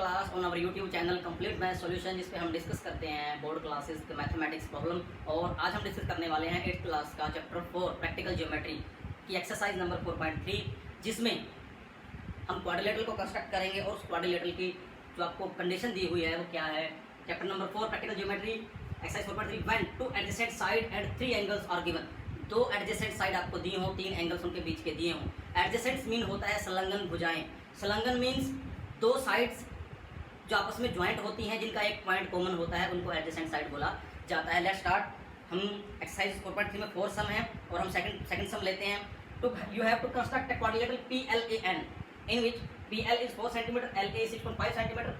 Class on our YouTube channel complete math solution, जिस पे हम डिस्कस करते हैं बोर्ड क्लासेस के मैथमेटिक्स प्रॉब्लम। और आज हम डिस्कस करने वाले हैं 8th क्लास का चैप्टर 4 प्रैक्टिकल ज्योमेट्री की एक्सरसाइज नंबर 4.3, जिसमें हम क्वाड्रिलेटरल को कंस्ट्रक्ट करेंगे और उस क्वाड्रिलेटरल की जो आपको कंडीशन दी हुई है वो क्या है। Chapter number 4 practical geometry exercise 4.3, when two adjacent side at 3 angles are given. दो एडजेसेंट साइड आपको दी हो, 3 एंगल्स उनके बीच के दिए हों। एडजेसेंट मीन होता है संलग्न भुजाएं। संलग्न मीन्स दो साइड्स जो आपस में ज्वाइंट होती हैं, जिनका एक पॉइंट कॉमन होता है, उनको एडजेसेंट साइड बोला जाता है। Let's start. हम एक्सरसाइज 4.3 में 4 सम है और हम सेकंड सम लेते हैं। तो you have to construct a quadrilateral PLAN in which PL is 4 centimetre, LA is 6.5 centimetre,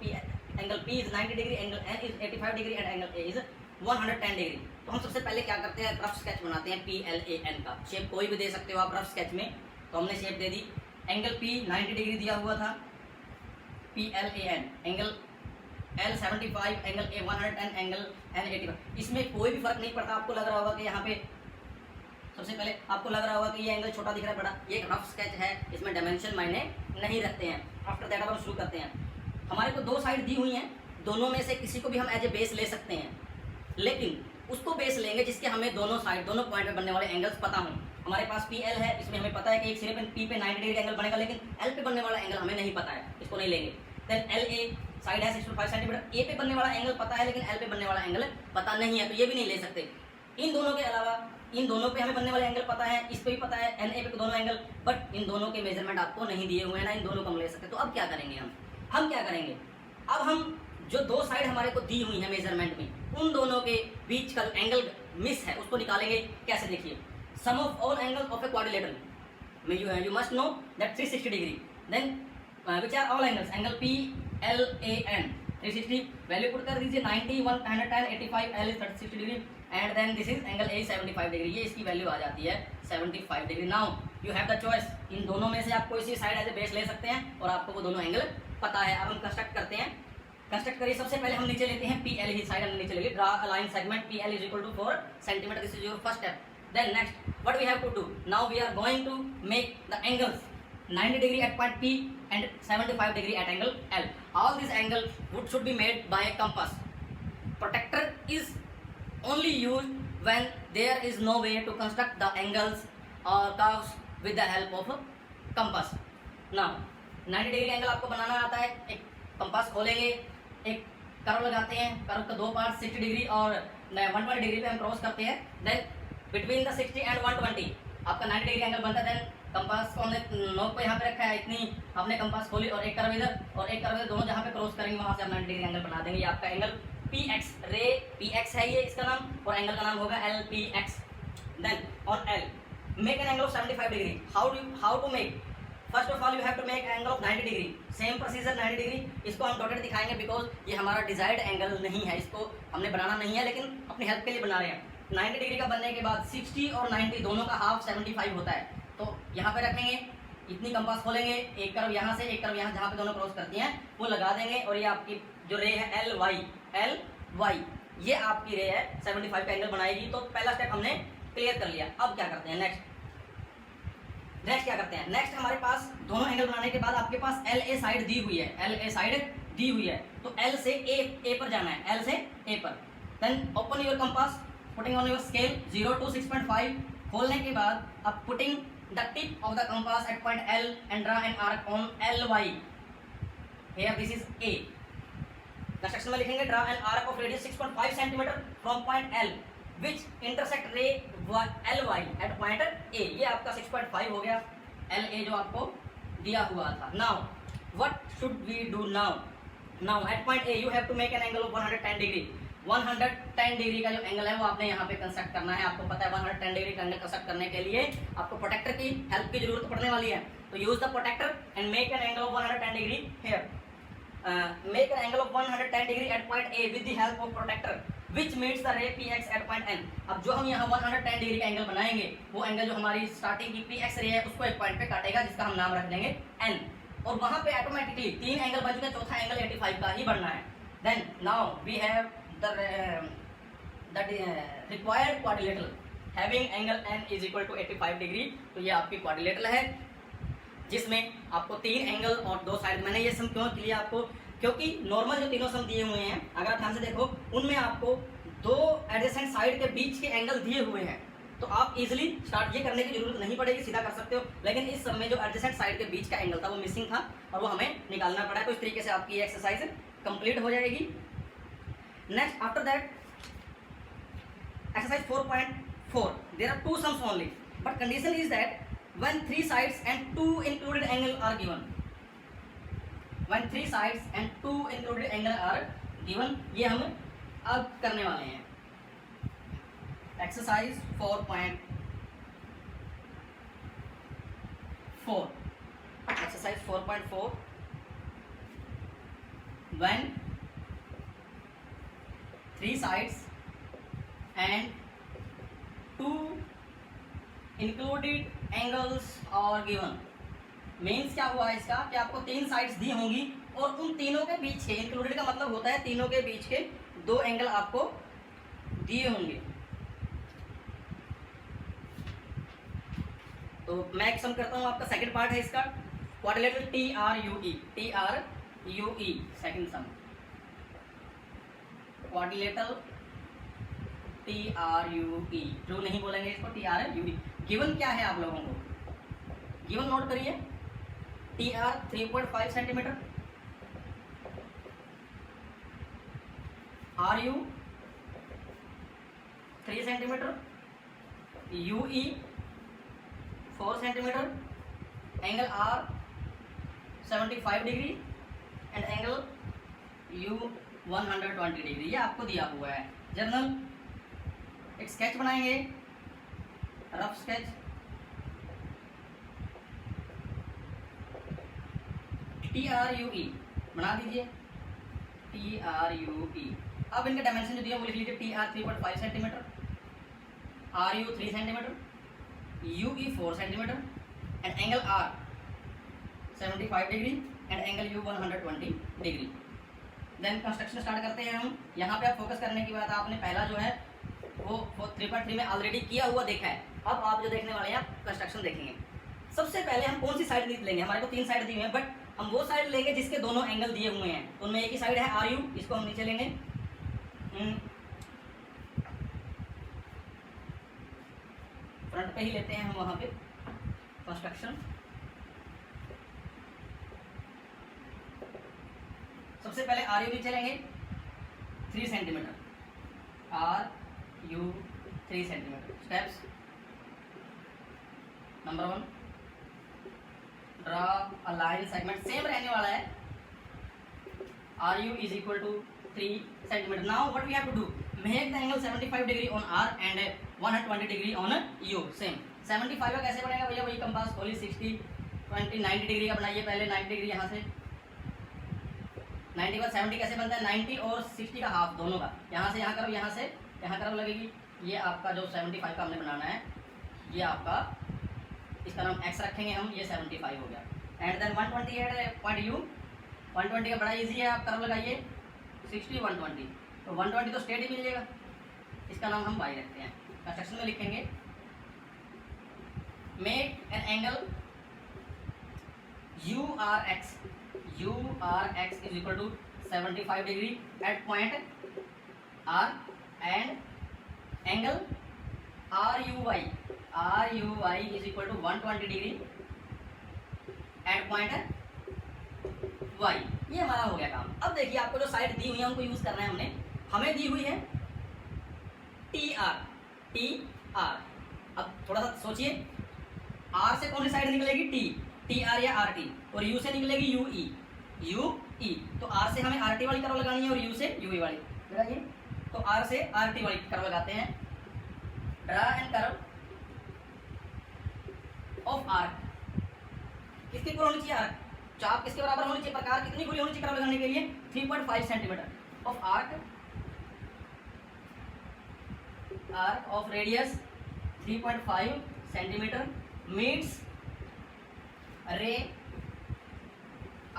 angle P is 90 degree, angle N is 85 degree and angle A is 110 degree. तो हम सबसे पहले क्या करते हैं, रफ स्केच बनाते हैं PLAN का। शेप कोई भी दे सकते हो आप रफ स्केच में। तो हमने शेप दे दी, एंगल P 90 डिग्री दिया हुआ था, PLAN, angle L 75, angle A 110, angle N 85। इसमें कोई भी फर्क नहीं पड़ता। आपको लग रहा होगा कि यहाँ पे सबसे पहले आपको लग रहा होगा कि ये एंगल छोटा दिख रहा है, बड़ा। ये एक रफ स्केच है, इसमें डायमेंशन मायने नहीं रखते हैं। आफ्टर दैट हम शुरू करते हैं। हमारे को दो साइड दी हुई हैं, दोनों में से किसी को भी हम एज ए बेस ले सकते हैं, लेकिन उसको बेस लेंगे जिसके हमें दोनों साइड, दोनों पॉइंट पे बनने वाले एंगल्स पता हों। हमारे पास PL है, इसमें हमें पता है कि एक सिरे पे P पे 90 डिग्री एंगल बनेगा, लेकिन L पे बनने वाला एंगल हमें नहीं पता है, इसको नहीं लेंगे। देन LA साइड है 6.5 सेंटीमीटर, A पे बनने वाला एंगल पता है, लेकिन L पे बनने वाला एंगल पता नहीं है, तो ये भी नहीं ले सकते। इन दोनों के अलावा इन दोनों पे हमें बनने वाले एंगल पता है, इस पे भी पता है, NA पे दोनों एंगल, बट इन दोनों के मेजरमेंट आपको नहीं दिए हुए हैं, ना इन दोनों को हम ले सकते। तो अब क्या करेंगे हम क्या करेंगे, अब हम जो दो साइड हमारे को दी हुई है मेजरमेंट में, उन दोनों के बीच का एंगल मिस है उसको निकालेंगे। कैसे, देखिए, sum of all angles of a quadrilateral में you must know that 360 degree, then which are all angles, angle PLAN 360, value put कर दीजिए 90, 110, 85, L is 360 degree and then this is angle A 75 degree. ये इसकी value आ जाती है 75 degree. Now you have the choice, इन दोनों में से आप कोई सी साइड एज ए बेस ले सकते हैं और आपको वो दोनों एंगल पता है। अब हम कंस्ट्रक्ट करते हैं। कंस्ट्रक्ट करिए। सबसे पहले हम नीचे लेते हैं PL ही साइड, हम नीचे लेंगे। Draw a line segment PL is equal to 4 centimetre, this is your first step. Then next what we have to do, now we are going to make the angles 90 degree at point P and 75 degree at angle L. All these angles should be made by a compass. Protractor is only used when there is no way to construct the angles or curves with the help of compass. Now 90 degree angle आपको बनाना आता है, एक compass खोलेंगे, एक curve लगाते हैं, curve का दो पार्ट 60 डिग्री और 120 डिग्री पे हम क्रॉस करते हैं। देन बिटवीन द 60 एंड 120 आपका 90 डिग्री एंगल बनता है। देन कंपास को हमने नोक पे यहाँ पे रखा है, इतनी आपने कंपास खोली और एक कर्व इधर और एक कर्व इधर, दोनों जहाँ पे क्रॉस करेंगे वहाँ से आप 90 डिग्री एंगल बना देंगे। ये आपका एंगल PX, रे PX है ये इसका नाम, और एंगल का नाम होगा LPX। Then on L make an angle of 75 degree. How to make, first of all you have to make angle of 90 degree. Same procedure 90 degree, इसको हम डॉटेड दिखाएंगे बिकॉज ये हमारा डिजायर्ड एंगल नहीं है, इसको हमने बनाना नहीं है, लेकिन अपनी हेल्प के लिए बना रहे हैं। 90 डिग्री का बनने के बाद 60 और 90 दोनों का हाफ 75 होता है। तो यहाँ पे रखेंगे, इतनी कंपास खोलेंगे, एक कर्व यहाँ से एक कर्व यहाँ, जहाँ पे दोनों क्रॉस करती हैं वो लगा देंगे, और ये आपकी जो रे है LY ये आपकी रे है 75 का एंगल बनाएगी। तो पहला स्टेप हमने क्लियर कर लिया। अब क्या करते हैं, नेक्स्ट क्या करते हैं, नेक्स्ट हमारे पास दोनों एंगल बनाने के बाद आपके पास LA साइड दी हुई है, LA साइड दी हुई है, तो L से A पर जाना है, L से A पर। Then open your compass, putting on your scale 0 to 6.5, खोलने के बाद अब putting the tip of the compass at point L and draw an arc on LY। Here this is A। Construction में लिखेंगे draw an arc of radius 6.5 centimetre from point L which intersect ray LY at point A। ये आपका 6.5 हो गया, LA जो आपको दिया हुआ था। Now what should we do, now at point A you have to make an angle of 110 degree. 110 degree का जो एंगल है वो आपने यहाँ पे कंस्ट्रक्ट करना है। आपको पता है 110 डिग्री का एंगल कंस्ट्रक्ट करने के लिए आपको प्रोटेक्टर की हेल्प की जरूरत पड़ने वाली है। तो use the protractor and make an angle of 110 degree here. Make an angle of 110 degree at point A with the help of protractor which meets the ray PX at point N। अब जो हम यहाँ 110 degree का angle बनाएंगे, वो angle जो हमारी starting की PX रे है उसको एक पॉइंट पे काटेगा, जिसका हम नाम रख देंगे N, और वहां पे ऑटोमेटिकली 3 एंगल बन चुके, चौथा एंगल 85 का ही बनना है। Then now we have the required quadrilateral having angle N is equal to 85 degree. तो ये आपकी क्वाड्रिलेटरल है जिसमें आपको 3 एंगल और 2 साइड। मैंने ये सम क्यों किया आपको क्योंकि नॉर्मल जो तीनों सम दिए हुए हैं अगर आप ध्यान से देखो उनमें आपको दो एडजेसेंट साइड के बीच के एंगल दिए हुए हैं, तो आप इजीली स्टार्ट ये करने की जरूरत नहीं पड़ेगी, सीधा कर सकते हो। लेकिन इस सब में जो एडजेसेंट साइड के बीच का एंगल था वो मिसिंग था और वो हमें निकालना पड़ा। तो इस तरीके से आपकी ये एक्सरसाइज कंप्लीट हो जाएगी। Next after that exercise 4.4 there are two sums only but condition is that when three sides and two included angle are given, when three sides and two included angle are given, ये हम अब करने वाले हैं। exercise 4.4 exercise 4.4 when three sides and two included angles are given, means क्या हुआ इसका कि आपको तीन साइड्स दी होंगी और उन तीनों के बीच के, इंक्लूडेड का मतलब होता है तीनों के बीच के दो एंगल आपको दिए होंगे। तो मैं एक सम करता हूँ, आपका सेकंड पार्ट है इसका क्वाड्रिलेटरल TRUE सेकंड सम क्वाड्रिलेटरल TRUE, ट्रू नहीं बोलेंगे इसको, TRUE। गिवन क्या है आप लोगों को, गिवन नोट करिए। TR 3.5 centimetre, RU 3 centimetre, UE 4 centimetre, angle R 75 degree and angle U 120 degree, ये आपको दिया हुआ है। जर्नल एक स्केच बनाएंगे, रफ स्केच। TRUE बना दीजिए, TRUE। अब इनके डायमेंशन जो दिए वो लिख लीजिए। TR 3.5 centimetre, RU 3 centimetre, UE 4 centimetre and angle R 75 degree and angle U 120 degree. Then construction start करते हैं हम। यहाँ पे आप फोकस करने की बात, आपने पहला जो है वो 3.3 में ऑलरेडी किया हुआ देखा है। अब आप जो देखने वाले हैं आप कंस्ट्रक्शन देखेंगे। सबसे पहले हम कौन सी साइड लेंगे, हमारे को तीन साइड दी हुई है बट हम वो साइड लेंगे जिसके दोनों एंगल दिए हुए हैं। उनमें एक ही साइड है RU, इसको हम नीचे लेंगे। फ्रंट पे ही लेते हैं हम वहां पे कंस्ट्रक्शन। सबसे पहले RU नीचे लेंगे 3 centimetre, RU 3 centimetre. Steps number 1, draw a line segment, same रहने वाला है। RU is equal to 3 centimetre. Now what we have to do, make the angle 75 degree on R and 120 degree on U। Same 75 का कैसे बनेगा भैया, वही compass खोली, 60 20 90 degree का बनाइए पहले। 90 डिग्री यहाँ से, 90 के बाद 70 कैसे बनता है, 90 और 60 का हाफ दोनों का। यहाँ से यहाँ करो, यहाँ से यहाँ करो लगेगी। ये आपका जो 75 का हमने बनाना है, ये आपका, इसका नाम x रखेंगे हम, ये 75 हो गया। एंड देन 120 है पॉइंट U, 120 का बड़ा इजी है, आप कर्व लगाइए 60 120, तो 120 तो स्ट्रेट ही मिल जाएगा। इसका नाम हम y रखते हैं। कंस्ट्रक्शन में लिखेंगे make an angle URX is equal to 75 degree at point R and angle RUY is equal to 120 degree at point Y। ये हमारा हो गया काम। अब देखिए आपको जो साइड दी हुई है उनको यूज करना है हमने। हमें दी हुई है TR। अब थोड़ा सा सोचिए, R से कौन सी साइड निकलेगी, TR या RT, और U से निकलेगी UE। तो R से हमें RT वाली कर्व लगानी है और U से UE वाली लगाइए। तो R से RT वाली कर्व लगाते हैं। Draw and curve of arc, किसकी खुली होनी चाहिए, आर्क चाप किसके बराबर होनी चाहिए, प्रकार कितनी खुली होनी चाहिए कर्व लगाने के लिए, 3.5 centimetre of arc of radius 3.5 centimetre meets ray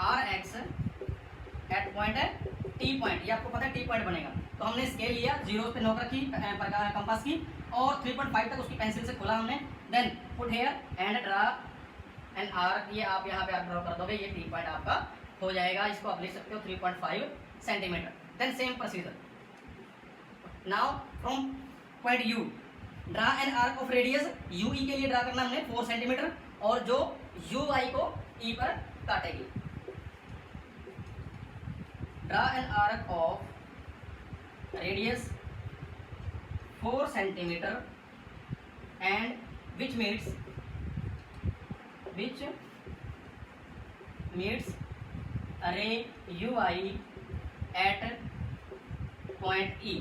RX at point T point. ये आपको पता है T पॉइंट बनेगा। तो हमने स्केल लिया, 0 पे नोक रखी कंपास की और 3.5 तक उसकी पेंसिल से खोला हमने। Then put here and draw and arc, ये आप यहाँ पे ड्रॉ कर दोगे, ये T पॉइंट आपका हो जाएगा, इसको आप लिख सकते हो 3.5 centimetre. Then same procedure, now from point U draw an arc of radius, U E के लिए ड्रा करना हमने 4 सेंटीमीटर, और जो यू आई को ई पर काटेगी। Draw an arc of radius 4 centimetre and which meets ray ui at point E।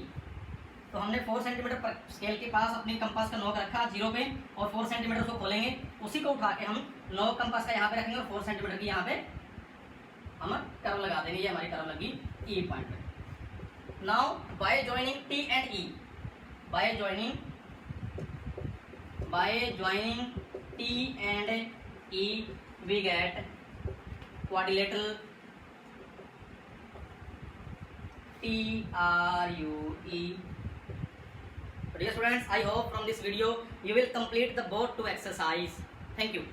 तो हमने 4 सेंटीमीटर पर स्केल के पास अपनी कंपास का नोक रखा 0 पे, और 4 सेंटीमीटर उसको खोलेंगे, उसी को उठा के हम नोक कंपास का यहाँ पे रखेंगे और 4 सेंटीमीटर की यहाँ पे हम कर्व लगा देंगे। ये हमारी कर्व लगी E पॉइंट पे। Now by joining T and E, by joining T and E we get quadrilateral TRUE। So dear students, I hope from this video you will complete the both two exercise. Thank you.